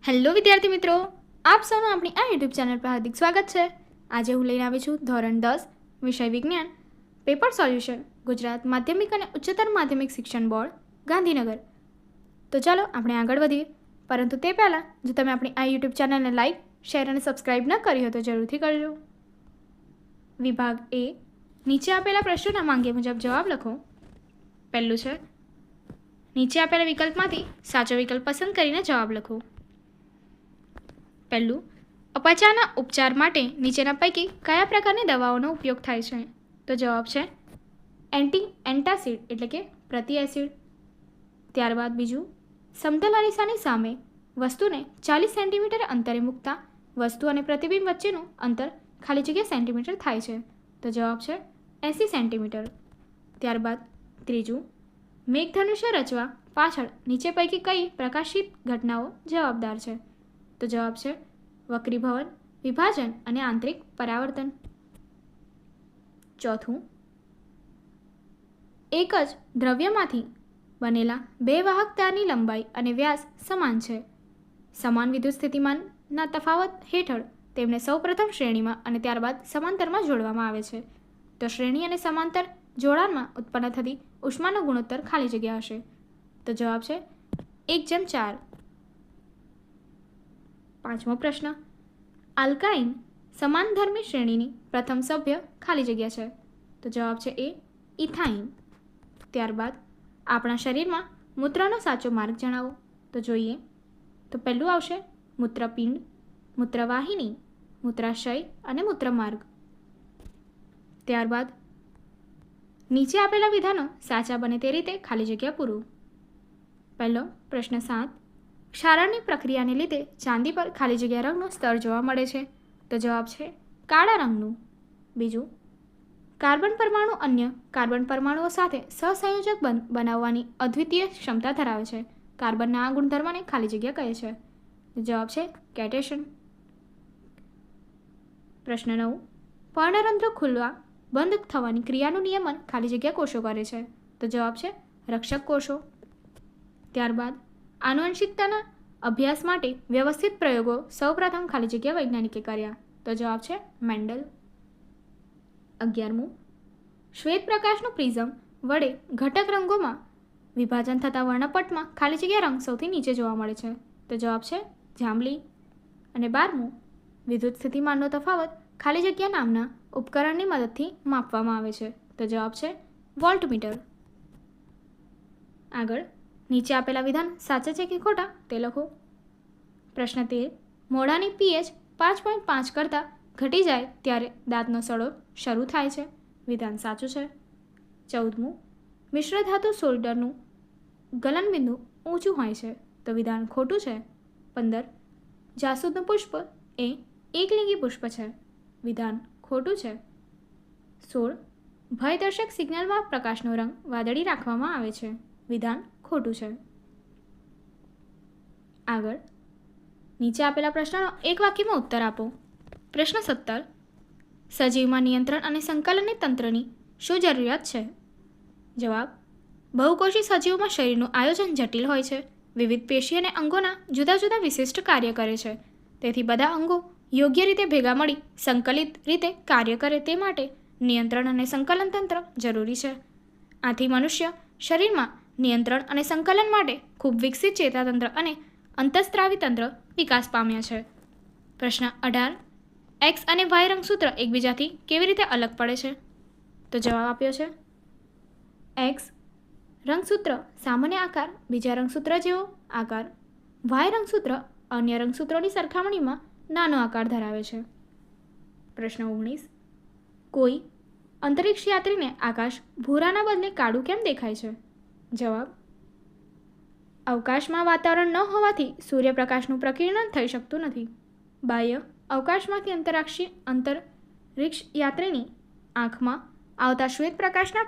Hello વિદ્યાર્થી મિત્રો, આપ સૌનું આપણી આ યુટ્યુબ ચેનલ પર હાર્દિક સ્વાગત છે। આજે હું લઈને આવી છું ધોરણ 10 વિષય વિજ્ઞાન પેપર સોલ્યુશન ગુજરાત માધ્યમિક અને ઉચ્ચતર માધ્યમિક શિક્ષણ બોર્ડ ગાંધીનગર। તો ચાલો આપણે આગળ વધીએ, પરંતુ તે પહેલાં જો તમે આપણી આ યુટ્યુબ ચેનલને લાઇક, શેર અને સબસ્ક્રાઇબ ન કરી હોય તો જરૂરથી કરજો। વિભાગ એ, નીચે આપેલા પ્રશ્નોના માંગ્યા મુજબ જવાબ લખો। પહેલું છે, નીચે આપેલા વિકલ્પમાંથી સાચો વિકલ્પ પસંદ કરીને જવાબ લખો। પહેલું, અપચાના ઉપચાર માટે નીચેના પૈકી કયા પ્રકારની દવાઓનો ઉપયોગ થાય છે? તો જવાબ છે એન્ટાસિડ એટલે કે પ્રતિ એસિડ। ત્યારબાદ બીજું, સમતલ અરીસાની સામે વસ્તુને 40 સેન્ટીમીટર અંતરે મૂકતા વસ્તુ અને પ્રતિબિંબ વચ્ચેનું અંતર ખાલી જગ્યા સેન્ટીમીટર થાય છે। તો જવાબ છે 80 સેન્ટીમીટર। ત્યારબાદ ત્રીજું, મેઘધનુષ્ય રચવા પાછળ નીચે પૈકી કઈ પ્રકાશિત ઘટનાઓ જવાબદાર છે? તો જવાબ છે વક્રીભવન, વિભાજન અને આંતરિક પરાવર્તન। ચોથું, એક જ દ્રવ્યમાંથી બનેલા બે વાહક તારની લંબાઈ અને વ્યાસ સમાન છે। સમાન વિદ્યુત સ્થિતિમાનના તફાવત હેઠળ તેમને સૌપ્રથમ શ્રેણીમાં અને ત્યારબાદ સમાંતરમાં જોડવામાં આવે છે। તો શ્રેણી અને સમાંતર જોડાણમાં ઉત્પન્ન થતી ઉષ્માનો ગુણોત્તર ખાલી જગ્યા હશે। તો જવાબ છે 1:4। પાંચમો પ્રશ્ન, આલ્કાઇન સમાનધર્મી શ્રેણીની પ્રથમ સભ્ય ખાલી જગ્યા છે? તો જવાબ છે એ ઇથાઇન। ત્યારબાદ આપણા શરીરમાં મૂત્રનો સાચો માર્ગ જણાવો। તો જોઈએ તો પહેલું આવશે મૂત્રપિંડ, મૂત્રવાહિની, મૂત્રાશય અને મૂત્રમાર્ગ। ત્યારબાદ નીચે આપેલા વિધાનો સાચા બને તે રીતે ખાલી જગ્યા પૂરો। પહેલો પ્રશ્ન 7, ક્ષારણની પ્રક્રિયાને લીધે ચાંદી પર ખાલી જગ્યા રંગનું સ્તર જોવા મળે છે? તો જવાબ છે કાળા રંગનું। બીજું, કાર્બન પરમાણુ અન્ય કાર્બન પરમાણુઓ સાથે સહસંયોજક બનાવવાની અદ્વિતીય ક્ષમતા ધરાવે છે। કાર્બનના આ ગુણધર્મને ખાલી જગ્યા કહે છે? જવાબ છે કેટેશન। પ્રશ્ન 9, પર્ણરંધ્ર ખુલવા બંધ થવાની ક્રિયાનું નિયમન ખાલી જગ્યા કોષો કરે છે? તો જવાબ છે રક્ષક કોષો। ત્યારબાદ આનુવંશિકતાના અભ્યાસ માટે વ્યવસ્થિત પ્રયોગો સૌપ્રથમ ખાલી જગ્યા વૈજ્ઞાનિકે કર્યા? તો જવાબ છે મેન્ડલ। 11મું, શ્વેત પ્રકાશનું પ્રિઝમ વડે ઘટક રંગોમાં વિભાજન થતા વર્ણપટમાં ખાલી જગ્યા રંગ સૌથી નીચે જોવા મળે છે? તો જવાબ છે જાંબલી। અને 12મું, વિદ્યુત સ્થિતિમાનનો તફાવત ખાલી જગ્યા નામના ઉપકરણની મદદથી માપવામાં આવે છે? તો જવાબ છે વોલ્ટમીટર। આગળ નીચે આપેલા વિધાન સાચા છે કે ખોટા તે લખો। પ્રશ્ન 13, મોઢાની pH 5.5 કરતાં ઘટી જાય ત્યારે દાંતનો સડો શરૂ થાય છે? વિધાન સાચું છે। 14મું, મિશ્ર ધાતુ સોલ્ડરનું ગલનબિંદુ ઊંચું હોય છે? તો વિધાન ખોટું છે। 15, જાસૂદનું પુષ્પ એ એકલિંગી પુષ્પ છે? વિધાન ખોટું છે। 16, ભયદર્શક સિગ્નલમાં પ્રકાશનો રંગ વાદળી રાખવામાં આવે છે? વિધાન ખોટું છે। આગળ નીચે આપેલા પ્રશ્નનો એક વાક્યમાં ઉત્તર આપો। પ્રશ્ન 17, સજીવમાં નિયંત્રણ અને સંકલનની તંત્રની શું જરૂરિયાત છે? જવાબ, બહુકોષી સજીવોમાં શરીરનું આયોજન જટિલ હોય છે। વિવિધ પેશી અને અંગોના જુદા જુદા વિશિષ્ટ કાર્ય કરે છે। તેથી બધા અંગો યોગ્ય રીતે ભેગા મળી સંકલિત રીતે કાર્ય કરે તે માટે નિયંત્રણ અને સંકલન તંત્ર જરૂરી છે। આથી મનુષ્ય શરીરમાં નિયંત્રણ અને સંકલન માટે ખૂબ વિકસિત ચેતાતંત્ર અને અંતઃસ્ત્રાવી તંત્ર વિકાસ પામ્યા છે। પ્રશ્ન 18, એક્સ અને વાય રંગસૂત્ર એકબીજાથી કેવી રીતે અલગ પડે છે? તો જવાબ આપ્યો છે એક્સ રંગસૂત્ર સામાન્ય આકાર, બીજા રંગસૂત્ર જેવો આકાર। વાય રંગસૂત્ર અન્ય રંગસૂત્રોની સરખામણીમાં નાનો આકાર ધરાવે છે। પ્રશ્ન 19, કોઈ અંતરિક્ષ યાત્રીને આકાશ ભૂરાના બદલે કાળું કેમ દેખાય છે? જવાબ, અવકાશમાં વાતાવરણ ન હોવાથી સૂર્યપ્રકાશનું પ્રકિર્ણન થઈ શકતું નથી। બાહ્ય અવકાશમાંથી અંતરિક્ષ યાત્રીની આંખમાં આવતા શ્વેત પ્રકાશના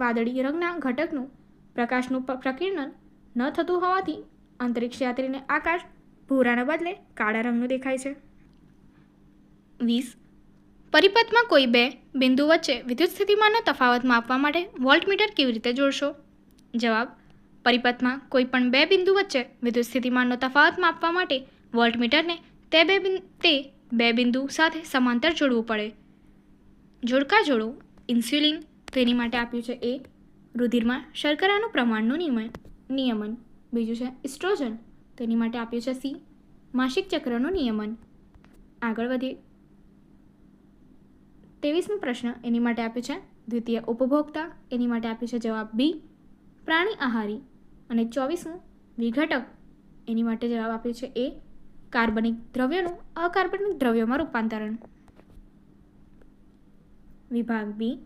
વાદળી રંગના ઘટકનું પ્રકાશનું પ્રકિર્ણન ન થતું હોવાથી અંતરિક્ષ યાત્રીને આકાશ ભૂરાના બદલે કાળા રંગનું દેખાય છે। 20, પરિપથમાં કોઈ બે બિંદુ વચ્ચે વિદ્યુત સ્થિતિમાનનો તફાવત માપવા માટે વોલ્ટમીટર કેવી રીતે જોડશો? જવાબ, પરિપથમાં કોઈ પણ બે બિંદુ વચ્ચે વિદ્યુત સ્થિતિમાનનો તફાવત માપવા માટે વોલ્ટમીટરને તે બે બિંદુ સાથે સમાંતર જોડવું પડે. જોડકા જોડો. ઇન્સ્યુલિન, તેની માટે આપ્યું છે એ. રુધિરમાં શર્કરાનું પ્રમાણનું નિયમન. બીજું છે ઇસ્ટ્રોજન, તેની માટે આપ્યું છે સી. માસિક ચક્રનું નિયમન. આગળ વધીએ. 23મો પ્રશ્ન, એની માટે આપ્યું છે દ્વિતીય ઉપભોક્તા, એની માટે આપ્યું છે જવાબ બી. પ્રાણી આહારી. અને 24મું વિઘટક, એની માટે જવાબ આપ્યો છે એ. કાર્બનિક દ્રવ્યનું અકાર્બનિક દ્રવ્યોમાં રૂપાંતરણ. વિભાગ બી.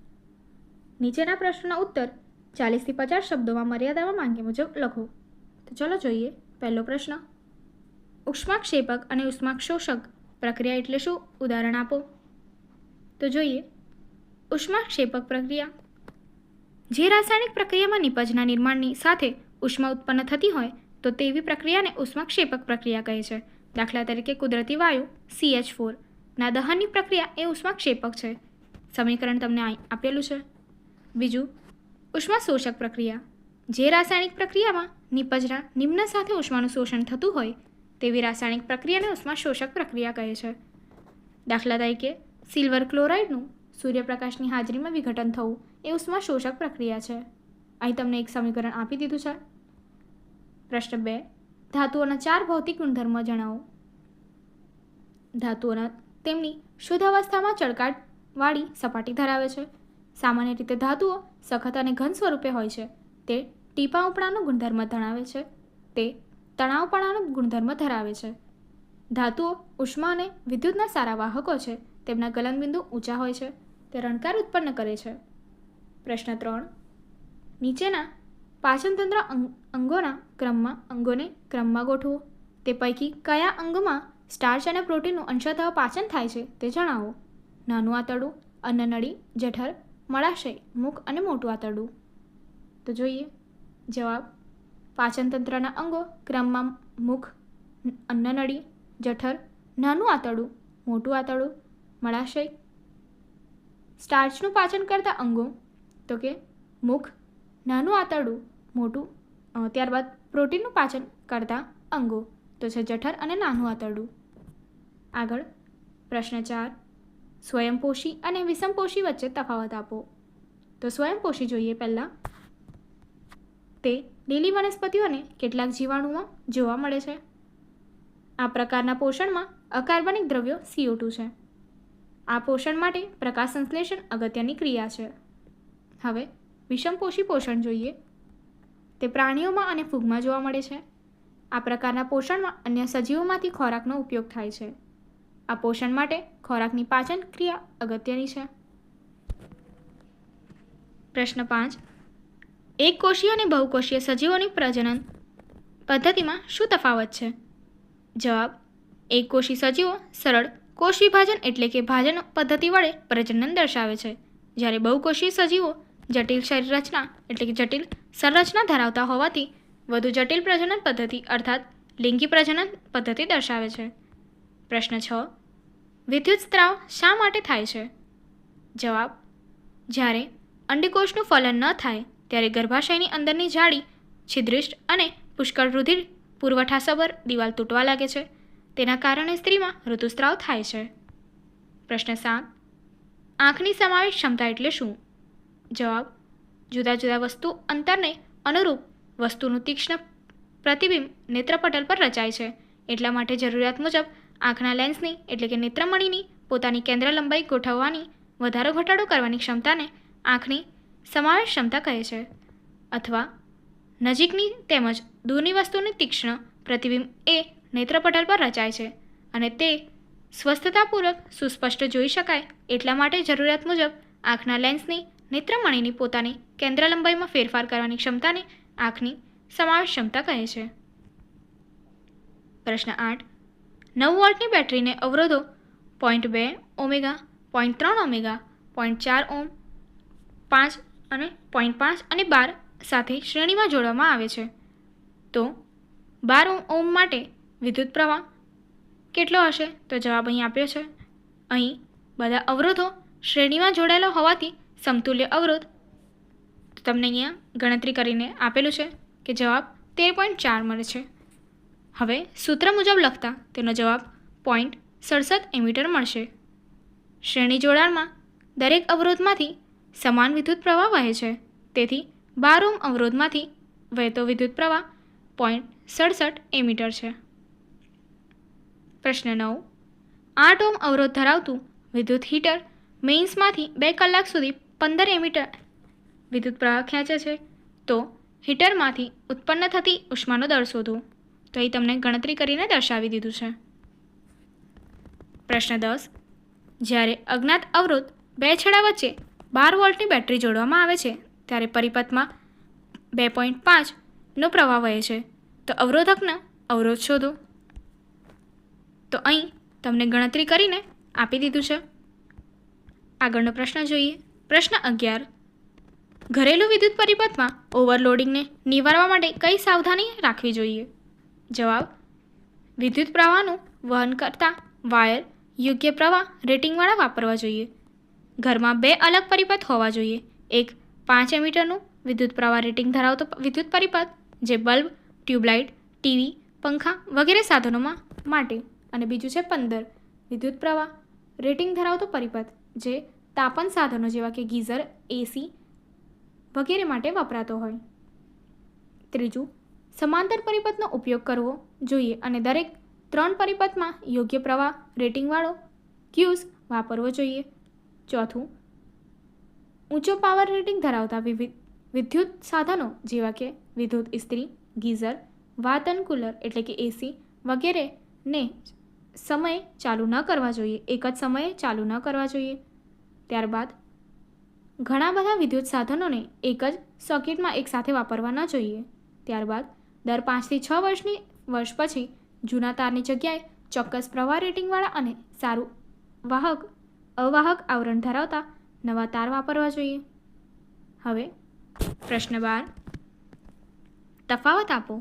નીચેના પ્રશ્નોના ઉત્તર 40 થી 50 શબ્દોમાં મર્યાદામાં માંગ્યા મુજબ લખો. તો ચલો જોઈએ. પહેલો પ્રશ્ન, ઉષ્માક્ષેપક અને ઉષ્માક્ષોષક પ્રક્રિયા એટલે શું? ઉદાહરણ આપો. તો જોઈએ. ઉષ્માક્ષેપક પ્રક્રિયા જે રાસાયણિક પ્રક્રિયામાં નિપજના નિર્માણની સાથે ઉષ્મા ઉત્પન્ન થતી હોય તો તેવી પ્રક્રિયાને ઉષ્માક્ષેપક પ્રક્રિયા કહે છે. દાખલા તરીકે કુદરતી વાયુ CH4 ના દહનની પ્રક્રિયા એ ઉષ્માક્ષેપક છે. સમીકરણ તમને આપેલું છે. બીજું, ઉષ્માશોષક પ્રક્રિયા જે રાસાયણિક પ્રક્રિયામાં નિપજના નિમ્ન સાથે ઉષ્માનું શોષણ થતું હોય તેવી રાસાયણિક પ્રક્રિયાને ઉષ્માશોષક પ્રક્રિયા કહે છે. દાખલા તરીકે સિલ્વર ક્લોરાઇડનું સૂર્યપ્રકાશની હાજરીમાં વિઘટન થવું એ ઉષ્માશોષક પ્રક્રિયા છે. અહીં તમને એક સમીકરણ આપી દીધું છે. પ્રશ્ન 2, ધાતુઓના 4 ભૌતિક ગુણધર્મો જણાવો. ધાતુઓના તેમની શુદ્ધ અવસ્થામાં ચળકાટવાળી સપાટી ધરાવે છે. સામાન્ય રીતે ધાતુઓ સખત અને ઘન સ્વરૂપે હોય છે. તે ટીપાઉપણાનો ગુણધર્મ ધરાવે છે. તે તણાવપણાનો ગુણધર્મ ધરાવે છે. ધાતુઓ ઉષ્મા અને વિદ્યુતના સારા વાહકો છે. તેમના ગલનબિંદુ ઊંચા હોય છે. તે રણકાર ઉત્પન્ન કરે છે. પ્રશ્ન 3, નીચેના પાચનતંત્ર અંગોને ક્રમમાં ગોઠવો. તે પૈકી કયા અંગમાં સ્ટાર્ચ અને પ્રોટીનનું અંશતઃ પાચન થાય છે તે જણાવો. નાનું આંતરડું, અન્નનળી, જઠર, મળાશય, મુખ અને મોટું આંતરડું. તો જોઈએ જવાબ. પાચનતંત્રના અંગો ક્રમમાં મુખ, અન્નનળી, જઠર, નાનું આંતરડું, મોટું આંતરડું, મળાશય. સ્ટાર્ચનું પાચન કરતા અંગો તો કે મુખ, નાનું આંતરડું, મોટું, ત્યારબાદ પ્રોટીનનું પાચન કરતા અંગો તો છે જઠર અને નાનું આંતરડું. આગળ પ્રશ્ન 4, સ્વયંપોષી અને વિષમપોષી વચ્ચે તફાવત આપો. તો સ્વયંપોષી જોઈએ પહેલાં. તે લીલી વનસ્પતિઓને કેટલાક જીવાણુમાં જોવા મળે છે. આ પ્રકારના પોષણમાં અકાર્બનિક દ્રવ્યો CO2 છે. આ પોષણ માટે પ્રકાશ સંશ્લેષણ અગત્યની ક્રિયા છે. હવે વિષમપોષી પોષણ જોઈએ. તે પ્રાણીઓમાં અને ફૂગમાં જોવા મળે છે. આ પ્રકારના પોષણમાં અન્ય સજીવોમાંથી ખોરાકનો ઉપયોગ થાય છે. આ પોષણ માટે ખોરાકની પાચન ક્રિયા અગત્યની છે. પ્રશ્ન 5, એકકોષીય અને બહુકોષીય સજીવોની પ્રજનન પદ્ધતિમાં શું તફાવત છે? જવાબ. એકકોષી સજીવો સરળ કોષ વિભાજન એટલે કે ભાજન પદ્ધતિ વડે પ્રજનન દર્શાવે છે, જ્યારે બહુકોષીય સજીવો જટિલ શરીર રચના એટલે કે જટિલ સંરચના ધરાવતા હોવાથી વધુ જટિલ પ્રજનન પદ્ધતિ અર્થાત લિંગી પ્રજનન પદ્ધતિ દર્શાવે છે. પ્રશ્ન 6, વિદ્યુત સ્ત્રાવ શા માટે થાય છે? જવાબ. જ્યારે અંડકોષનું ફલન ન થાય ત્યારે ગર્ભાશયની અંદરની જાડી છિદ્રિષ્ટ અને પુષ્કળ રુધિર પુરવઠાસભર દિવાલ તૂટવા લાગે છે. તેના કારણે સ્ત્રીમાં ઋતુસ્ત્રાવ થાય છે. પ્રશ્ન 7, આંખની સમાવેશ ક્ષમતા એટલે શું? જવાબ. જુદા જુદા વસ્તુ અંતરને અનુરૂપ વસ્તુનું તીક્ષ્ણ પ્રતિબિંબ નેત્રપટલ પર રચાય છે. એટલા માટે જરૂરિયાત મુજબ આંખના લેન્સની એટલે કે નેત્રમણીની પોતાની કેન્દ્ર લંબાઈ ગોઠવવાની વધારો ઘટાડો કરવાની ક્ષમતાને આંખની સમાવેશ ક્ષમતા કહે છે. અથવા નજીકની તેમજ દૂરની વસ્તુની તીક્ષ્ણ પ્રતિબિંબ એ નેત્રપટલ પર રચાય છે અને તે સ્વસ્થતાપૂર્વક સુસ્પષ્ટ જોઈ શકાય એટલા માટે જરૂરિયાત મુજબ આંખના લેન્સની નેત્રમણીની પોતાની કેન્દ્ર લંબાઈમાં ફેરફાર કરવાની ક્ષમતાને આંખની સમાવેશ ક્ષમતા કહે છે. પ્રશ્ન 8, 9 વોલ્ટની બેટરીને અવરોધો 0.2 ઓમેગા, 0.3 ઓમેગા, 0.4 ઓમ, 5 અને 0.5 અને 12 સાથે શ્રેણીમાં જોડવામાં આવે છે. તો 12 ઓમ માટે વિદ્યુત પ્રવાહ કેટલો હશે? તો જવાબ અહીં આપ્યો છે. અહીં બધા અવરોધો શ્રેણીમાં જોડાયેલા હોવાથી સમતુલ્ય અવરોધ તમને અહીંયા ગણતરી કરીને આપેલું છે કે જવાબ 13.4 મળે છે. હવે સૂત્ર મુજબ લખતા તેનો જવાબ 0.67 એમીટર મળશે. શ્રેણી જોડાણમાં દરેક અવરોધમાંથી સમાન વિદ્યુત પ્રવાહ વહે છે. તેથી 12 ઓહ્મ અવરોધમાંથી વહેતો વિદ્યુત પ્રવાહ 0.67 એમીટર છે. પ્રશ્ન 9. 8 ઓહ્મ અવરોધ ધરાવતું વિદ્યુત હીટર મેઇન્સમાંથી 2 કલાક સુધી 15 એમીટર વિદ્યુત પ્રવાહ ખેંચે છે, તો હીટરમાંથી ઉત્પન્ન થતી ઉષ્માનો દર શોધો. તો અહીં તમને ગણતરી કરીને દર્શાવી દીધું છે. પ્રશ્ન 10. જ્યારે અજ્ઞાત અવરોધ 2 છેડા વચ્ચે 12 વોલ્ટની બેટરી જોડવામાં આવે છે ત્યારે પરિપથમાં 2.5 નો પ્રવાહ વહે છે, તો અવરોધકનો અવરોધ શોધો. તો અહીં તમને ગણતરી કરીને આપી દીધું છે. આગળનો પ્રશ્ન જોઈએ. પ્રશ્ન 11. ઘરેલું વિદ્યુત પરિપથમાં ઓવરલોડિંગને નિવારવા માટે કઈ સાવધાની રાખવી જોઈએ? જવાબ: વિદ્યુત પ્રવાહનું વહન કરતા વાયર યોગ્ય પ્રવાહ રેટિંગવાળા વાપરવા જોઈએ. ઘરમાં 2 અલગ પરિપથ હોવા જોઈએ. એક 5 એમીટરનું વિદ્યુત પ્રવાહ રેટિંગ ધરાવતો વિદ્યુત પરિપથ જે બલ્બ, ટ્યુબલાઇટ, ટીવી, પંખા વગેરે સાધનોમાં માટે, અને બીજું છે 15 વિદ્યુત પ્રવાહ રેટિંગ ધરાવતો પરિપથ જે તાપન સાધનો જેવા કે ગીઝર, એસી વગેરે માટે વપરાતો હોય. ત્રીજું, સમાંતર પરિપથનો ઉપયોગ કરવો જોઈએ અને દરેક 3 પરિપથમાં યોગ્ય પ્રવાહ રેટિંગવાળો ક્યુઝ વાપરવો જોઈએ. ચોથું, ઊંચો પાવર રેટિંગ ધરાવતા વિદ્યુત સાધનો જેવા કે વિદ્યુત ઇસ્ત્રી, ગીઝર, વાતન કુલર એટલે કે એસી વગેરેને સમયે ચાલુ ન કરવા જોઈએ, એક જ સમયે ચાલુ ન કરવા જોઈએ. ત્યારબાદ ઘણા બધા વિદ્યુત સાધનોને એક જ સર્કિટમાં એકસાથે વાપરવા ન જોઈએ. ત્યારબાદ દર 5 થી 6 વર્ષ પછી જૂના તારની જગ્યાએ ચોક્કસ પ્રવાહ રેટિંગવાળા અને સારું અવાહક આવરણ ધરાવતા નવા તાર વાપરવા જોઈએ. હવે પ્રશ્ન 12. તફાવત આપો.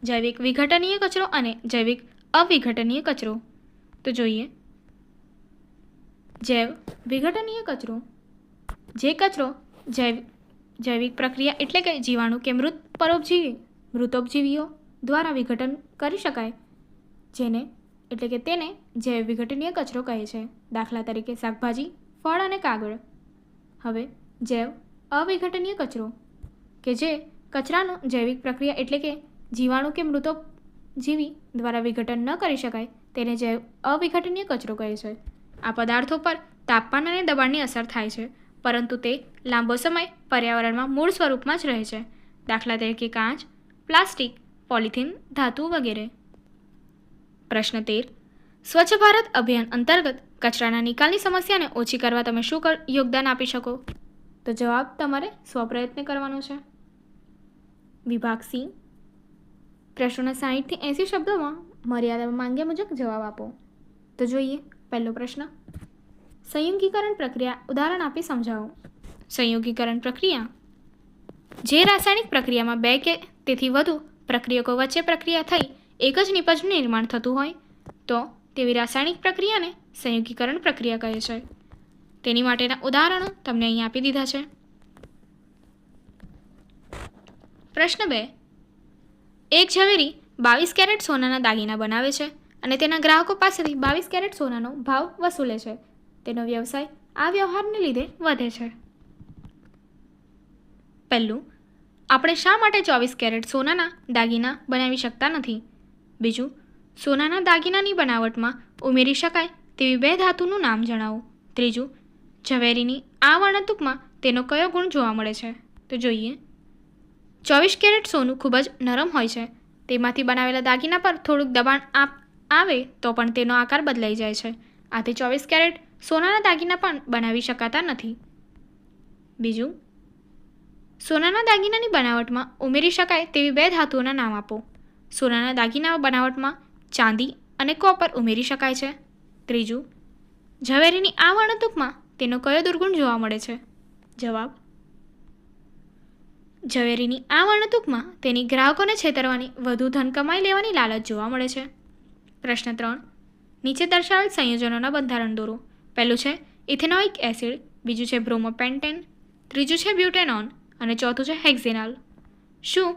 જૈવિક વિઘટનીય કચરો અને જૈવિક અવિઘટનીય કચરો. તો જોઈએ. જૈવ વિઘટનીય કચરો: જે કચરો જૈવિક પ્રક્રિયા એટલે કે જીવાણુ કે મૃતોપજીવીઓ દ્વારા વિઘટન કરી શકાય તેને જૈવ વિઘટનીય કચરો કહે છે. દાખલા તરીકે શાકભાજી, ફળ અને કાગળ. હવે જૈવ અવિઘટનીય કચરો કે જે કચરાનું જૈવિક પ્રક્રિયા એટલે કે જીવાણુ કે મૃતોપજીવી દ્વારા વિઘટન ન કરી શકાય તેને જૈવ અવિઘટનીય કચરો કહે છે. આ પદાર્થો પર તાપમાન અને દબાણની અસર થાય છે, પરંતુ તે લાંબો સમય પર્યાવરણમાં મૂળ સ્વરૂપમાં જ રહે છે. દાખલા તરીકે કાચ, પ્લાસ્ટિક, પોલિથીન, ધાતુ વગેરે. પ્રશ્ન 13. સ્વચ્છ ભારત અભિયાન અંતર્ગત કચરાના નિકાલની સમસ્યાને ઓછી કરવા તમે શું યોગદાન આપી શકો? તો જવાબ તમારે સ્વપ્રયત્ન કરવાનો છે. વિભાગ સી. પ્રશ્નોના 60 થી 80 શબ્દોમાં મર્યાદા માંગ્યા મુજબ જવાબ આપો. તો જોઈએ. પહેલો પ્રશ્ન. સંયુગીકરણ પ્રક્રિયા ઉદાહરણ આપી સમજાવો. સંયુગીકરણ પ્રક્રિયા: જે રાસાયણિક પ્રક્રિયામાં 2 કે તેથી વધુ પ્રક્રિયકો વચ્ચે પ્રક્રિયા થઈ એક જ નિપજનું નિર્માણ થતું હોય તો તેવી રાસાયણિક પ્રક્રિયાને સંયુગીકરણ પ્રક્રિયા કહે છે. તેની માટેના ઉદાહરણો તમને અહીં આપી દીધા છે. પ્રશ્ન 2. એક ઝવેરી 22 કેરેટ સોનાના દાગીના બનાવે છે અને તેના ગ્રાહકો પાસેથી 22 કેરેટ સોનાનો ભાવ વસૂલે છે. તેનો વ્યવસાય આ વ્યવહારને લીધે વધે છે. પહેલું, આપણે શા માટે 24 કેરેટ સોનાના દાગીના બનાવી શકતા નથી? બીજું, સોનાના દાગીનાની બનાવટમાં ઉમેરી શકાય તેવી 2 ધાતુનું નામ જણાવો. ત્રીજું, ઝવેરીની આ વર્ણતુકમાં તેનો કયો ગુણ જોવા મળે છે? તો જોઈએ. 24 કેરેટ સોનું ખૂબ જ નરમ હોય છે. તેમાંથી બનાવેલા દાગીના પર થોડુંક દબાણ આવે તો પણ તેનો આકાર બદલાઈ જાય છે. આથી 24 કેરેટ સોનાના દાગીના પણ બનાવી શકાતા નથી. બીજું, સોનાના દાગીનાની બનાવટમાં ઉમેરી શકાય તેવી 2 ધાતુઓના નામ આપો. સોનાના દાગીના બનાવટમાં ચાંદી અને કોપર ઉમેરી શકાય છે. ત્રીજું, ઝવેરીની આ વર્ણતુકમાં તેનો કયો દુર્ગુણ જોવા મળે છે? જવાબ. ઝવેરીની આ વર્ણતુકમાં તેની ગ્રાહકોને છેતરવાની, વધુ ધન કમાઈ લેવાની લાલચ જોવા મળે છે. પ્રશ્ન 3. નીચે દર્શાવેલ સંયોજનોના બંધારણ દોરો. પહેલું છે ઇથેનોઇક એસિડ, બીજું છે બ્રોમોપેન્ટેન, ત્રીજું છે બ્યુટેનોન અને ચોથું છે હેક્ઝેનોલ. શું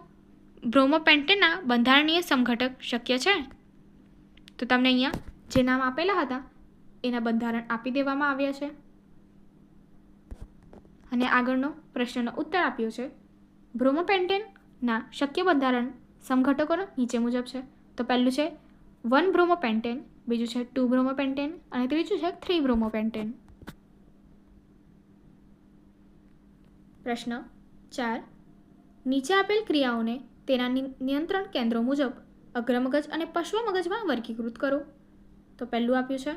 બ્રોમોપેન્ટેનના બંધારણીય સમઘટક શક્ય છે? તો તમને અહીંયા જે નામ આપેલા હતા એના બંધારણ આપી દેવામાં આવ્યા છે અને આગળનો પ્રશ્નનો ઉત્તર આપ્યો છે. બ્રોમોપેન્ટેનના શક્ય બંધારણ સમઘટકો નીચે મુજબ છે. તો પહેલું છે 1 બ્રોમોપેન્ટેન, બીજું છે 2 બ્રોમોપેન્ટેન અને ત્રીજું છે 3 બ્રોમોપેન્ટેન. પ્રશ્ન 4. નીચે આપેલ ક્રિયાઓને તેના નિયંત્રણ કેન્દ્રો મુજબ અગ્રમગજ અને પશ્વ મગજમાં વર્ગીકૃત કરો. તો પહેલું આપ્યું છે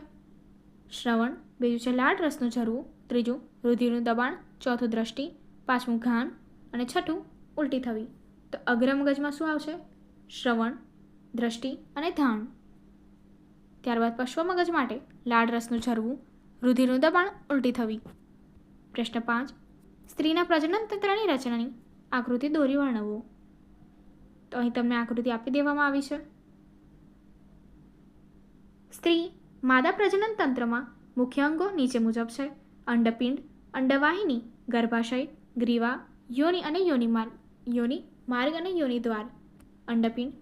શ્રવણ, બીજું છે લાળ રસનું ઝરવું, ત્રીજું રુધિરનું દબાણ, ચોથું દ્રષ્ટિ, પાંચમું ઘાન અને છઠ્ઠું ઉલટી થવી. તો અગ્રમગજમાં શું આવશે? શ્રવણ, દ્રષ્ટિ અને ધાન. ત્યારબાદ પશ્વ મગજ માટે લાળ રસનું ઝરવું, રુધિરનું દબાણ, ઉલટી થવી. પ્રશ્ન 5. સ્ત્રીના પ્રજનન તંત્રની રચનાની આકૃતિ દોરી વર્ણવો. તો અહીં તમને આકૃતિ આપી દેવામાં આવી છે. સ્ત્રી માદા પ્રજનન તંત્રમાં મુખ્ય અંગો નીચે મુજબ છે: અંડપિંડ, અંડવાહિની, ગર્ભાશય, ગ્રીવા, યોનિ અને યોનિ માર્ગ અને યોનિ દ્વાર. અંડપિંડ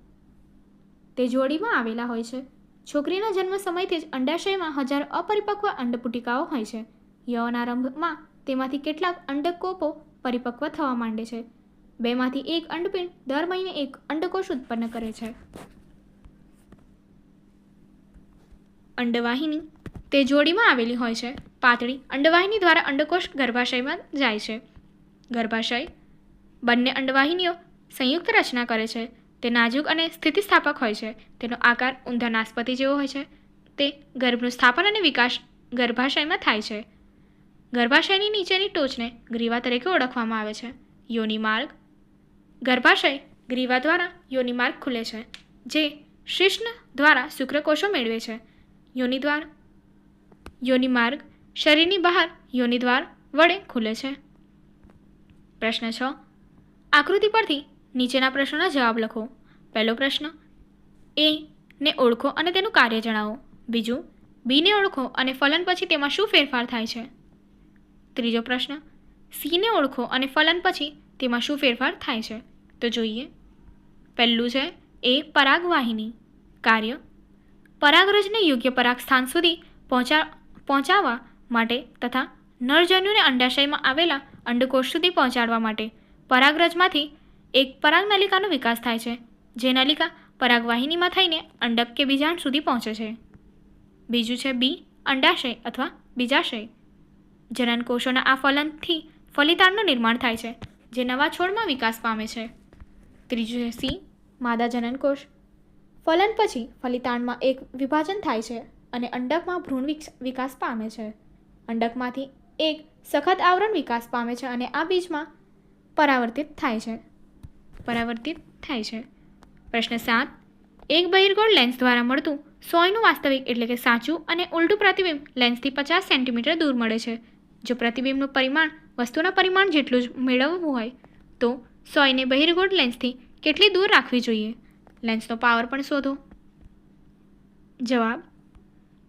તે જોડીમાં આવેલા હોય છે. છોકરીના જન્મ સમયથી જ અંડાશયમાં હજારો અપરિપક્વ અંડપુટિકાઓ હોય છે. યૌવનારંભમાં તેમાંથી કેટલાક અંડકોપો પરિપક્વ થવા માંડે છે. 2માંથી 1 અંડપિંડ દર મહિને 1 અંડકોષ ઉત્પન્ન કરે છે. અંડવાહિની તે જોડીમાં આવેલી હોય છે. પાતળી અંડવાહિની દ્વારા અંડકોષ ગર્ભાશયમાં જાય છે. ગર્ભાશય બંને અંડવાહિનીઓ સંયુક્ત રચના કરે છે. તે નાજુક અને સ્થિતિસ્થાપક હોય છે. તેનો આકાર ઊંધા નાસપતિ જેવો હોય છે. તે ગર્ભનું સ્થાપન અને વિકાસ ગર્ભાશયમાં થાય છે. ગર્ભાશયની નીચેની ટોચને ગ્રીવા તરીકે ઓળખવામાં આવે છે. યોનિ માર્ગ ગર્ભાશય ગ્રીવા દ્વારા યોનિ માર્ગ ખુલે છે, જે શિશ્ન દ્વારા શુક્રકોષો મેળવે છે. યોનિ દ્વાર યોનિ માર્ગ શરીરની બહાર યોનિ દ્વાર વડે ખુલે છે. પ્રશ્ન 6. આકૃતિ પરથી નીચેના પ્રશ્નોના જવાબ લખો. પહેલો પ્રશ્ન, એ ને ઓળખો અને તેનું કાર્ય જણાવો. બીજું, બી ને ઓળખો અને ફલન પછી તેમાં શું ફેરફાર થાય છે. ત્રીજો પ્રશ્ન, સી ને ઓળખો અને ફલન પછી તેમાં શું ફેરફાર થાય છે. તો જોઈએ. પહેલું છે એ પરાગવાહિની. કાર્ય, પરાગરજને યોગ્ય પરાગ સ્થાન સુધી પહોંચાડવા માટે તથા નરજન્યુને અંડાશયમાં આવેલા અંડકોષ સુધી પહોંચાડવા માટે પરાગરજમાંથી એક પરાગનલિકાનો વિકાસ થાય છે, જે નલિકા પરાગવાહિનીમાં થઈને અંડક કે બીજાંડ સુધી પહોંચે છે. બીજું છે બી અંડાશય અથવા બીજાશય. જનનકોષોના આ ફલનથી ફલિતાંડનું નિર્માણ થાય છે, જે નવા છોડમાં વિકાસ પામે છે. ત્રીજું છે સી માદા જનનકોષ. ફલન પછી ફલિતાંડમાં એક વિભાજન થાય છે અને અંડકમાં ભ્રૂણ વિકાસ પામે છે. અંડકમાંથી એક સખત આવરણ વિકાસ પામે છે અને આ બીજમાં પરાવર્તિત થાય છે. પ્રશ્ન 7. એક બહિર્ગોળ લેન્સ દ્વારા મળતું સોયનું વાસ્તવિક એટલે કે સાચું અને ઉલટું પ્રતિબિંબ લેન્સથી 50 સેન્ટીમીટર દૂર મળે છે. જો પ્રતિબિંબનું પરિમાણ વસ્તુના પરિમાણ જેટલું જ મેળવવું હોય તો સોયને બહિર્ગોળ લેન્સથી કેટલી દૂર રાખવી જોઈએ. લેન્સનો પાવર પણ શોધો. જવાબ,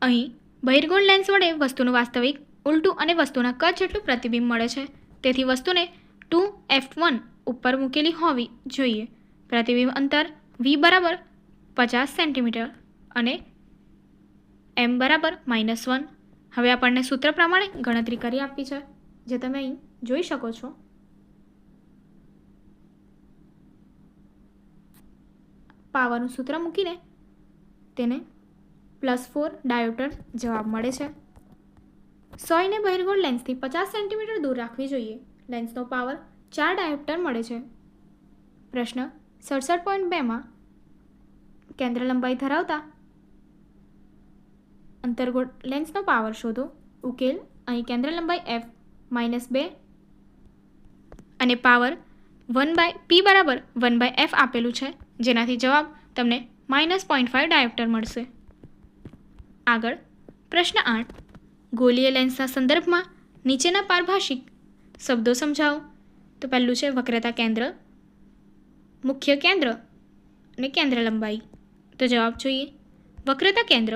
અહીં બહિર્ગોળ લેન્સ વડે વસ્તુનું વાસ્તવિક, ઉલટું અને વસ્તુના કદ જેટલું પ્રતિબિંબ મળે છે. તેથી વસ્તુને 2f1 ઉપર મૂકેલી હોવી જોઈએ. પ્રતિબિંબ અંતર v બરાબર 50 સેન્ટીમીટર અને m બરાબર -1. હવે આપણને સૂત્ર પ્રમાણે ગણતરી કરી આપી છે, જે તમે અહીં જોઈ શકો છો. પાવરનું સૂત્ર મૂકીને તેને +4 ડાયોપ્ટર જવાબ મળે છે. સોયને બહિર્ગોળ લેન્સથી 50 સેન્ટીમીટર દૂર રાખવી જોઈએ. લેન્સનો પાવર 4 ડાયોપ્ટર મળે છે. પ્રશ્ન 67.2માં કેન્દ્ર લંબાઈ ધરાવતા અંતર્ગોળ લેન્સનો પાવર શોધો. ઉકેલ, અહીં કેન્દ્ર લંબાઈ f -2 અને પાવર 1/p બરાબર 1/f આપેલું છે, જેનાથી જવાબ તમને -0.5 ડાયોપ્ટર મળશે. આગળ પ્રશ્ન 8. ગોલીય લેન્સના સંદર્ભમાં નીચેના પારિભાષિક શબ્દો સમજાવો. તો પહેલું છે વક્રતા કેન્દ્ર, મુખ્ય કેન્દ્ર અને કેન્દ્ર લંબાઈ. તો જવાબ જોઈએ. વક્રતા કેન્દ્ર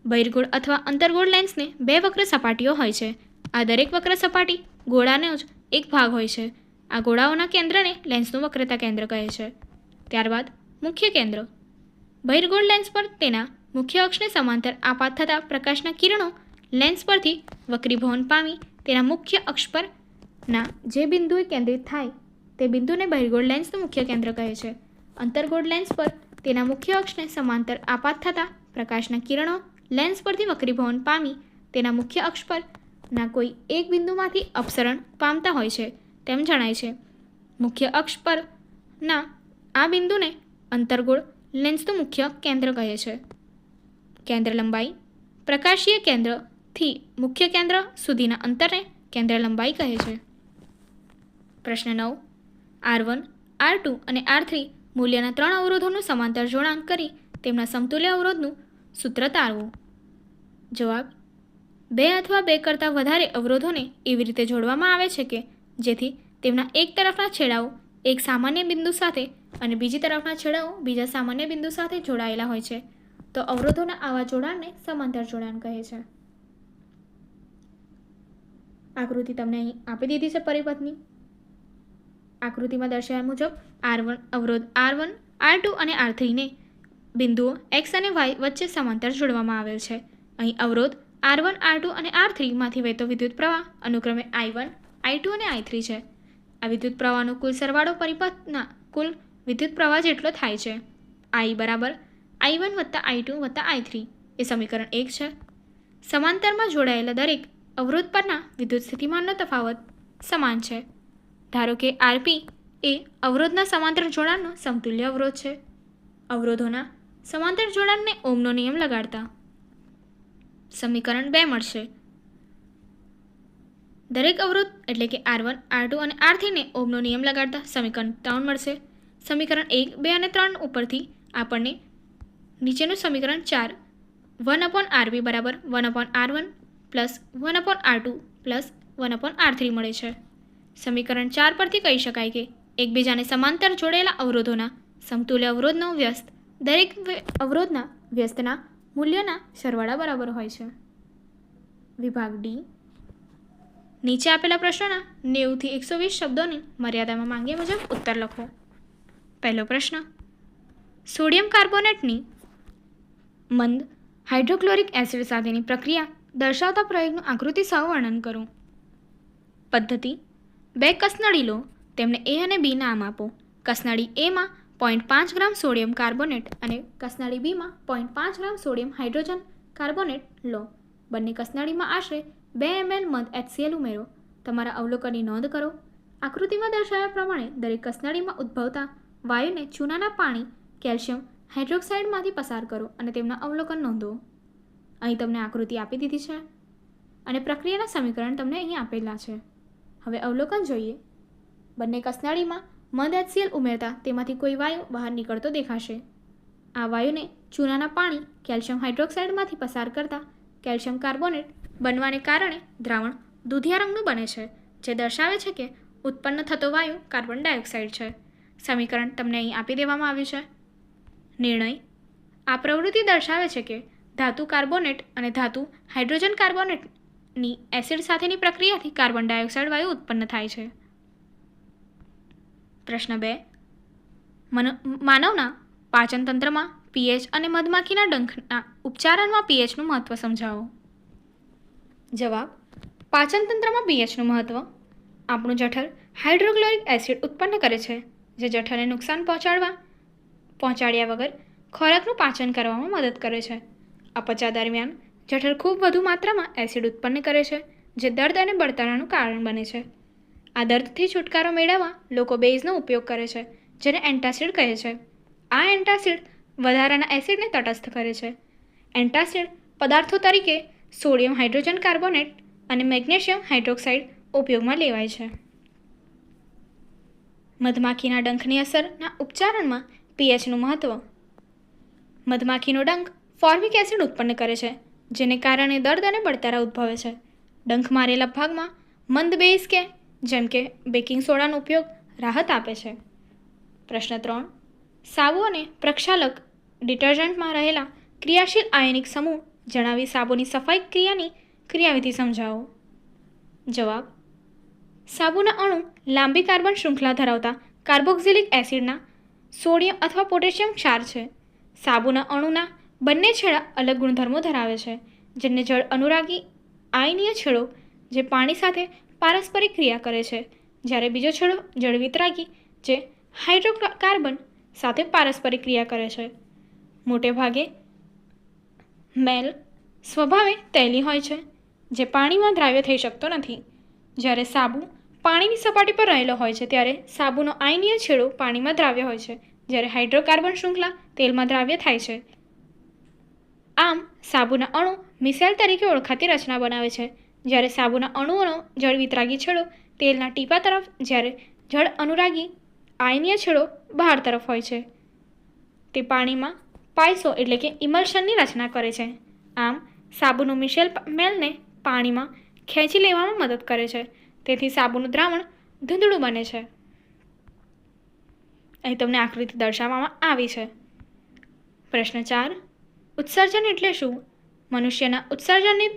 બહિર્ગોળ અથવા અંતર્ગોળ લેન્સને 2 વક્ર સપાટીઓ હોય છે. આ દરેક વક્ર સપાટી ગોળાનો જ એક ભાગ હોય છે. આ ગોળાઓના કેન્દ્રને લેન્સનું વક્રતા કેન્દ્ર કહે છે. ત્યારબાદ મુખ્ય કેન્દ્ર. બહિર્ગોળ લેન્સ પર તેના મુખ્ય અક્ષને સમાંતર આપાત થતા પ્રકાશના કિરણો લેન્સ પરથી વક્રીભવન પામી તેના મુખ્ય અક્ષ પરના જે બિંદુએ કેન્દ્રિત થાય તે બિંદુને બહિર્ગોળ લેન્સનું મુખ્ય કેન્દ્ર કહે છે. અંતર્ગોળ લેન્સ પર તેના મુખ્ય અક્ષને સમાંતર આપાત થતા પ્રકાશના કિરણો લેન્સ પરથી વક્રીભવન પામી તેના મુખ્ય અક્ષ પરના કોઈ એક બિંદુમાંથી અપસરણ પામતા હોય છે તેમ જણાય છે. મુખ્ય અક્ષ પરના આ બિંદુને અંતર્ગોળ લેન્સનું મુખ્ય કેન્દ્ર કહે છે. કેન્દ્ર લંબાઈ. પ્રકાશીય કેન્દ્રથી મુખ્ય કેન્દ્ર સુધીના અંતરને કેન્દ્ર લંબાઈ કહે છે. પ્રશ્ન 9. R1, R2 અને R3 મૂલ્યના 3 અવરોધોનું સમાંતર જોડાણ કરી તેમના સમતુલ્ય અવરોધનું સૂત્ર તારવું. જવાબ: 2 અથવા 2 કરતાં વધારે અવરોધોને એવી રીતે જોડવામાં આવે છે કે જેથી તેમના એક તરફના છેડાઓ એક સામાન્ય બિંદુ સાથે અને બીજી તરફના છેડાઓ બીજા સામાન્ય બિંદુ સાથે જોડાયેલા હોય છે તો અવરોધોના આવા જોડાણને સમાંતર જોડાણ કહે છે. આકૃતિ તમને અહીં આપી દીધી છે પરિપથની. આકૃતિમાં દર્શાવ્યા મુજબ અવરોધ R1, R2 અને R3 ને બિંદુઓ X અને Y વચ્ચે સમાંતર જોડવામાં આવેલ છે. અહીં અવરોધ R1, R2 અને R3 માંથી વહેતો વિદ્યુત પ્રવાહ અનુક્રમે I1, I2 અને I3 છે. આ વિદ્યુત પ્રવાહનો કુલ સરવાળો પરિપથના કુલ વિદ્યુત પ્રવાહ જેટલો થાય છે. I બરાબર I1 વત્તા I2 વત્તા I3 એ સમીકરણ 1 છે. સમાંતરમાં જોડાયેલા દરેક અવરોધ પરના વિદ્યુત સ્થિતિમાનનો તફાવત સમાન છે. ધારો કે Rp એ અવરોધના સમાંતર જોડાણનો સમતુલ્ય અવરોધ છે. અવરોધોના સમાંતર જોડાણને ઓહમનો નિયમ લગાડતા સમીકરણ 2 મળશે. દરેક અવરોધ એટલે કે R1, R2 અને R3 ને ઓહમનો નિયમ લગાડતા સમીકરણ 3 મળશે. સમીકરણ 1, 2 અને 3 ઉપરથી આપણને નીચેનું સમીકરણ 4 1/RB બરાબર 1/R1 plus 1/R2 plus 1/R3 મળે છે. સમીકરણ 4 પરથી કહી શકાય કે એકબીજાને સમાંતર જોડેલા અવરોધોના સમતુલ્ય અવરોધનો વ્યસ્ત દરેક અવરોધના વ્યસ્તના મૂલ્યના સરવાળા બરાબર હોય છે. વિભાગ ડી. નીચે આપેલા પ્રશ્નોના 90 થી 120 શબ્દોની મર્યાદામાં માંગ્યા મુજબ ઉત્તર લખો. પહેલો પ્રશ્ન. સોડિયમ કાર્બોનેટની મંદ હાઇડ્રોક્લોરિક એસિડ સાથેની પ્રક્રિયા દર્શાવતા પ્રયોગનું આકૃતિ સહ વર્ણન કરો. પદ્ધતિ. 2 કસનળી લો, તેમને A અને B નામ આપો. કસનળી A માં 0.5 ગ્રામ સોડિયમ કાર્બોનેટ અને કસનળી B માં 0.5 ગ્રામ સોડિયમ હાઇડ્રોજન કાર્બોનેટ લો. બંને કસનળીમાં આશરે 2 ml મધ HCl ઉમેરો. તમારા અવલોકનની નોંધ કરો. આકૃતિમાં દર્શાવ્યા પ્રમાણે દરેક કસનળીમાં ઉદ્ભવતા વાયુને ચૂનાના પાણી કેલ્શિયમ હાઇડ્રોક્સાઇડમાંથી પસાર કરો અને તેમના અવલોકન નોંધો. અહીં તમને આકૃતિ આપી દીધી છે અને પ્રક્રિયાના સમીકરણ તમને અહીં આપેલા છે. હવે અવલોકન જોઈએ. બંને કસનળીમાં મધ HCl ઉમેરતા તેમાંથી કોઈ વાયુ બહાર નીકળતો દેખાશે. આ વાયુને ચૂનાના પાણી કેલ્શિયમ હાઇડ્રોક્સાઇડમાંથી પસાર કરતા કેલ્શિયમ કાર્બોનેટ બનવાને કારણે દ્રાવણ દૂધિયા રંગનું બને છે, જે દર્શાવે છે કે ઉત્પન્ન થતો વાયુ કાર્બન ડાયોક્સાઇડ છે. સમીકરણ તમને અહીં આપી દેવામાં આવ્યું છે. નિર્ણય. આ પ્રવૃત્તિ દર્શાવે છે કે ધાતુ કાર્બોનેટ અને ધાતુ હાઇડ્રોજન કાર્બોનેટની એસિડ સાથેની પ્રક્રિયાથી કાર્બન ડાયોક્સાઇડ વાયુ ઉત્પન્ન થાય છે. પ્રશ્ન 2. માનવના પાચન તંત્રમાં pH અને મધમાખીના ડંખના ઉપચારણમાં pHનું મહત્વ સમજાવો. જવાબ. પાચન તંત્રમાં pHનું મહત્વ. આપણું જઠર હાઇડ્રોક્લોરિક એસિડ ઉત્પન્ન કરે છે, જે જઠરને નુકસાન પહોંચાડ્યા વગર ખોરાકનું પાચન કરવામાં મદદ કરે છે. અપચા દરમિયાન જઠર ખૂબ વધુ માત્રામાં એસિડ ઉત્પન્ન કરે છે, જે દર્દ અને બળતરાનું કારણ બને છે. આ દર્દથી છુટકારો મેળવવા લોકો બેઝનો ઉપયોગ કરે છે, જેને એન્ટાસિડ કહે છે. આ એન્ટાસિડ વધારાના એસિડને તટસ્થ કરે છે. એન્ટાસિડ પદાર્થો તરીકે સોડિયમ હાઇડ્રોજન કાર્બોનેટ અને મેગ્નેશિયમ હાઇડ્રોક્સાઇડ ઉપયોગમાં લેવાય છે. મધમાખીના ડંખની અસરના ઉપચારણમાં pHનું મહત્વ. મધમાખીનો ડંખ ફોર્મિક એસિડ ઉત્પન્ન કરે છે, જેને કારણે દર્દ અને બળતરા ઉદ્ભવે છે. ડંખ મારેલા ભાગમાં મંદ બેઝ જેમ કે બેકિંગ સોડાનો ઉપયોગ રાહત આપે છે. પ્રશ્ન 3. સાબુ અને પ્રક્ષાલક ડિટર્જન્ટમાં રહેલા ક્રિયાશીલ આયનિક સમૂહ જણાવી સાબુની સફાઈ ક્રિયાની ક્રિયાવિધિ સમજાવો. જવાબ. સાબુના અણુ લાંબી કાર્બન શૃંખલા ધરાવતા કાર્બોક્સિલિક એસિડના સોડિયમ અથવા પોટેશિયમ ક્ષાર છે. સાબુના અણુના બંને છેડા અલગ ગુણધર્મો ધરાવે છે, જેને જળ અનુરાગી આયનીય છેડો જે પાણી સાથે પારસ્પરિક ક્રિયા કરે છે, જ્યારે બીજો છેડો જળ વિતરાગી જે હાઇડ્રોકાર્બન સાથે પારસ્પરિક ક્રિયા કરે છે. મોટે ભાગે મેલ સ્વભાવે તૈલી હોય છે, જે પાણીમાં દ્રાવ્ય થઈ શકતો નથી. જ્યારે સાબુ પાણીની સપાટી પર રહેલો હોય છે ત્યારે સાબુનો આયનીય છેડો પાણીમાં દ્રાવ્ય હોય છે, જ્યારે હાઇડ્રોકાર્બન શૃંખલા તેલમાં દ્રાવ્ય થાય છે. આમ સાબુના અણુ મિસેલ તરીકે ઓળખાતી રચના બનાવે છે, જ્યારે સાબુના અણુઓનો જળ વિતરાગી છેડો તેલના ટીપા તરફ, જ્યારે જળ અનુરાગી આયનીય છેડો બહાર તરફ હોય છે. તે પાણીમાં પાયસો એટલે કે ઇમલ્શનની રચના કરે છે. આમ સાબુનું મિશેલ મેલને પાણીમાં ખેંચી લેવામાં મદદ કરે છે, તેથી સાબુનું દ્રાવણ ધૂંધળું બને છે. અહીં તમને આકૃતિ દર્શાવવામાં આવી છે. પ્રશ્ન 4. ઉત્સર્જન એટલે શું? મનુષ્યના ઉત્સર્જનની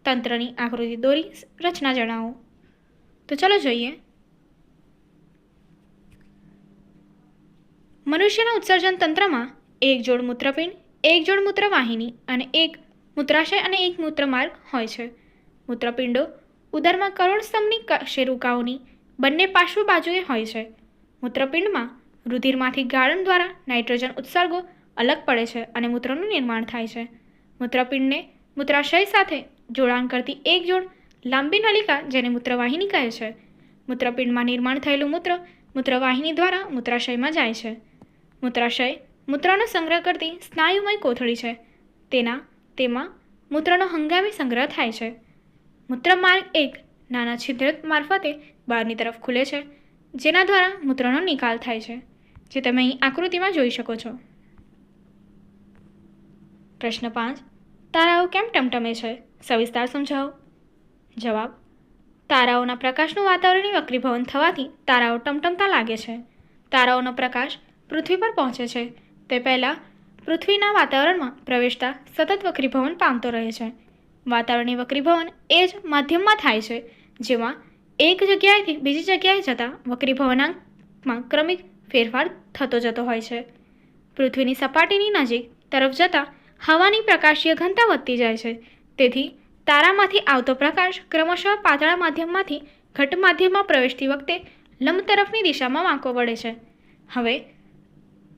તંત્રની આકૃતિ દોરી રચના જણાવો. તો ચલો જોઈએ. મનુષ્યના ઉત્સર્જન તંત્રમાં એક જોડ મૂત્રપિંડ, એક જોડ મૂત્રવાહિની અને એક મૂત્રાશય અને એક મૂત્રમાર્ગ હોય છે. મૂત્રપિંડો ઉદરમાં કરોડસ્તંભની કશેરુકાઓની બંને પાર્શ્વ બાજુએ હોય છે. મૂત્રપિંડમાં રુધિરમાંથી ગાળણ દ્વારા નાઇટ્રોજન ઉત્સર્ગો અલગ પડે છે અને મૂત્રનું નિર્માણ થાય છે. મૂત્રપિંડને મૂત્રાશય સાથે જોડાણ કરતી એક જોડ લાંબી નલિકા જેને મૂત્રવાહિની કહે છે. મૂત્રપિંડમાં નિર્માણ થયેલું મૂત્ર મૂત્રવાહિની દ્વારા મૂત્રાશયમાં જાય છે. મૂત્રાશય મૂત્રનો સંગ્રહ કરતી સ્નાયુમય કોથળી છે. તેમાં મૂત્રનો હંગામી સંગ્રહ થાય છે. મૂત્રમાર્ગ એક નાના છિદ્ર મારફતે બહારની તરફ ખુલે છે, જેના દ્વારા મૂત્રનો નિકાલ થાય છે, જે તમે અહીં આકૃતિમાં જોઈ શકો છો. પ્રશ્ન 5. તારાઓ કેમ ટમટમે છે? સવિસ્તાર સમજાવો. જવાબ. તારાઓના પ્રકાશનું વાતાવરણીય વક્રીભવન થવાથી તારાઓ ટમટમતા લાગે છે. તારાઓનો પ્રકાશ પૃથ્વી પર પહોંચે છે તે પહેલાં પૃથ્વીના વાતાવરણમાં પ્રવેશતા સતત વક્રીભવન પામતો રહે છે. વાતાવરણીય વક્રીભવન એ જ માધ્યમમાં થાય છે, જેમાં એક જગ્યાએથી બીજી જગ્યાએ જતા વક્રીભવનાંકમાં ક્રમિક ફેરફાર થતો જતો હોય છે. પૃથ્વીની સપાટીની નજીક તરફ જતાં હવાની પ્રકાશીય ઘનતા વધતી જાય છે, તેથી તારામાંથી આવતો પ્રકાશ ક્રમશઃ પાતળા માધ્યમમાંથી ઘટ્ટ માધ્યમમાં પ્રવેશતી વખતે લંબ તરફની દિશામાં વાંકો વળે છે. હવે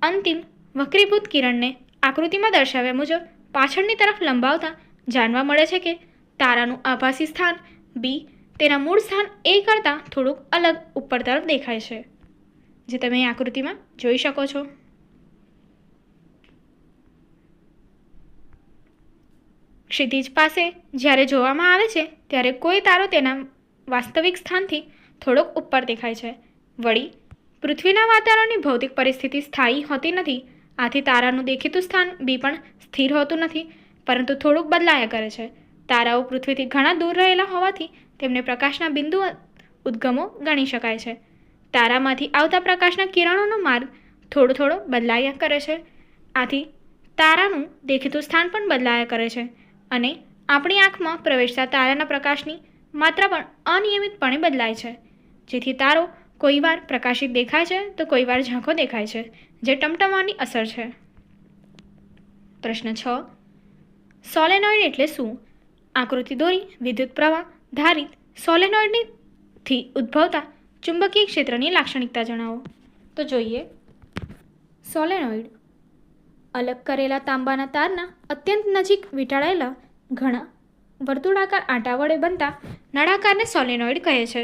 અંતિમ વક્રીભૂત કિરણને આકૃતિમાં દર્શાવ્યા મુજબ પાછળની તરફ લંબાવતા જાણવા મળે છે કે તારાનું આભાસી સ્થાન બી તેના મૂળ સ્થાન એ કરતાં થોડુંક અલગ ઉપર તરફ દેખાય છે, જે તમે આકૃતિમાં જોઈ શકો છો. ક્ષિતિજ પાસે જ્યારે જોવામાં આવે છે ત્યારે કોઈ તારો તેના વાસ્તવિક સ્થાનથી થોડોક ઉપર દેખાય છે. વળી પૃથ્વીના વાતાવરણની ભૌતિક પરિસ્થિતિ સ્થાયી હોતી નથી, આથી તારાનું દેખીતું સ્થાન બી પણ સ્થિર હોતું નથી, પરંતુ થોડુંક બદલાયા કરે છે. તારાઓ પૃથ્વીથી ઘણા દૂર રહેલા હોવાથી તેમને પ્રકાશના બિંદુ ઉદ્ગમો ગણી શકાય છે. તારામાંથી આવતા પ્રકાશના કિરણોનો માર્ગ થોડો બદલાયા કરે છે, આથી તારાનું દેખીતું સ્થાન પણ બદલાયા કરે છે અને આપણી આંખમાં પ્રવેશતા તારાના પ્રકાશની માત્રા પણ અનિયમિતપણે બદલાય છે, જેથી તારો કોઈવાર પ્રકાશિત દેખાય છે તો કોઈવાર ઝાંખો દેખાય છે, જે ટમટમવાની અસર છે. પ્રશ્ન 6. સોલેનોઇડ એટલે શું? આકૃતિ દોરી વિદ્યુત પ્રવાહ ધારિત સોલેનોઇડથી ઉદ્ભવતા ચુંબકીય ક્ષેત્રની લાક્ષણિકતા જણાવો. તો જોઈએ. સોલેનોઇડ અલગ કરેલા તાંબાના તારના અત્યંત નજીક વીંટાળેલા ઘણા વર્તુળાકાર આંટા વડે બનતા નળાકારને સોલેનોઇડ કહે છે.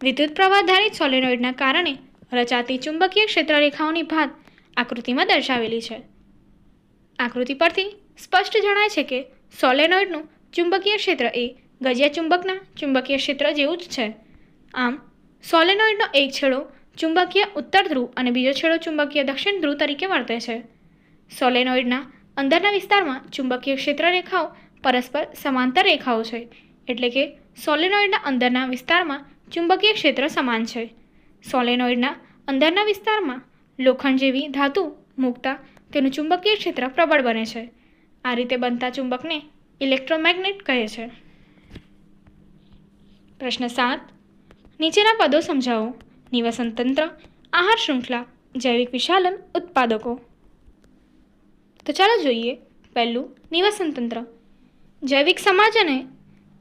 વિદ્યુત પ્રવાહ ધારિત સોલેનોઇડના કારણે રચાતી ચુંબકીય ક્ષેત્રરેખાઓની ભાત આકૃતિમાં દર્શાવેલી છે. આકૃતિ પરથી સ્પષ્ટ જણાય છે કે સોલેનોઇડનું ચુંબકીય ક્ષેત્ર એ ગજિયા ચુંબકના ચુંબકીય ક્ષેત્ર જેવું જ છે. આમ સોલેનોઇડનો એક છેડો ચુંબકીય ઉત્તર ધ્રુવ અને બીજો છેડો ચુંબકીય દક્ષિણ ધ્રુવ તરીકે વર્તે છે. સોલેનોઇડના અંદરના વિસ્તારમાં ચુંબકીય ક્ષેત્રરેખાઓ પરસ્પર સમાંતર રેખાઓ છે, એટલે કે સોલેનોઇડના અંદરના વિસ્તારમાં ચુંબકીય ક્ષેત્ર સમાન છે. સોલેનોઇડના અંદરના વિસ્તારમાં લોખંડ જેવી ધાતુ મૂકતા તેનું ચુંબકીય ક્ષેત્ર પ્રબળ બને છે. આ રીતે બનતા ચુંબકને ઇલેક્ટ્રોમેગ્નેટ કહે છે. પ્રશ્ન 7. નીચેના પદો સમજાવો. નિવસન તંત્ર, આહાર શૃંખલા, જૈવિક વિશાલન ઉત્પાદકો. તો ચાલો જોઈએ. પહેલું, નિવસન તંત્ર. જૈવિક સમાજ અને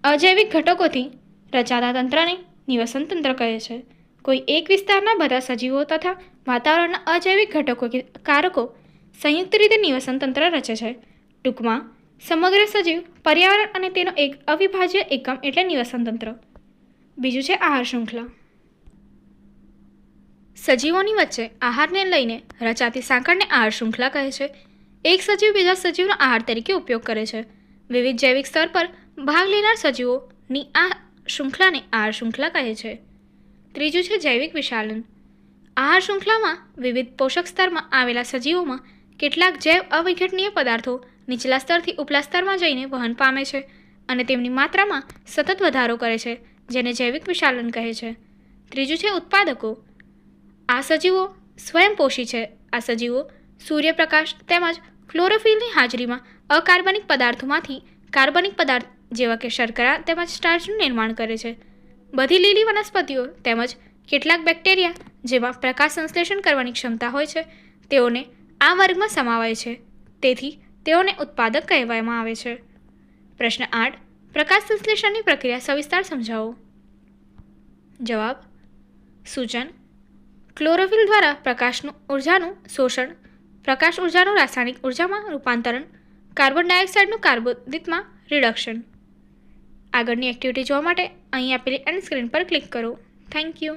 અજૈવિક ઘટકોથી રચાતા તંત્રને નિવસન તંત્ર કહે છે. કોઈ એક વિસ્તારના બધા સજીવો તથા વાતાવરણના અજૈવિક ઘટકો કે કારકો સંયુક્ત રીતે નિવસન તંત્ર રચે છે. ટૂંકમાં, સમગ્ર સજીવ પર્યાવરણ અને તેનો એક અવિભાજ્ય એકમ એટલે નિવસન તંત્ર. બીજું છે આહાર શૃંખલા. સજીવોની વચ્ચે આહારને લઈને રચાતી સાંકળને આહાર શૃંખલા કહે છે. એક સજીવ બીજા સજીવનો આહાર તરીકે ઉપયોગ કરે છે. વિવિધ જૈવિક સ્તર પર ભાગ લેનાર સજીવોની આ શૃંખલાને આહાર શૃંખલા કહે છે. ત્રીજું છે જૈવિક વિશાલન. આહાર શૃંખલામાં વિવિધ પોષક સ્તરમાં આવેલા સજીવોમાં કેટલાક જૈવ અવિઘટનીય પદાર્થો નીચલા સ્તરથી ઉપલા સ્તરમાં જઈને વહન પામે છે અને તેમની માત્રામાં સતત વધારો કરે છે, જેને જૈવિક વિશાલન કહે છે. ત્રીજું છે ઉત્પાદકો. આ સજીવો સ્વયંપોષી છે. આ સજીવો સૂર્યપ્રકાશ તેમજ ક્લોરોફિલની હાજરીમાં અકાર્બનિક પદાર્થોમાંથી કાર્બનિક પદાર્થ જેવા કે શર્કરા તેમજ સ્ટાર્ચનું નિર્માણ કરે છે. બધી લીલી વનસ્પતિઓ તેમજ કેટલાક બેક્ટેરિયા જેમાં પ્રકાશ સંશ્લેષણ કરવાની ક્ષમતા હોય છે તેઓને આ વર્ગમાં સમાવાય છે. તેથી તેઓને ઉત્પાદક કહેવામાં આવે છે. પ્રશ્ન 8. પ્રકાશ સંશ્લેષણની પ્રક્રિયા સવિસ્તાર સમજાવો. જવાબ. સૂચન. ક્લોરોફિલ દ્વારા પ્રકાશનું ઉર્જાનું શોષણ, પ્રકાશ ઉર્જાનું રાસાયણિક ઉર્જામાં રૂપાંતરણ, કાર્બન ડાયોક્સાઇડનું કાર્બોદિતમાં રિડક્શન. આગળની એક્ટિવિટી જોવા માટે અહીં આપેલી એન્ડ સ્ક્રીન પર ક્લિક કરો. Thank you.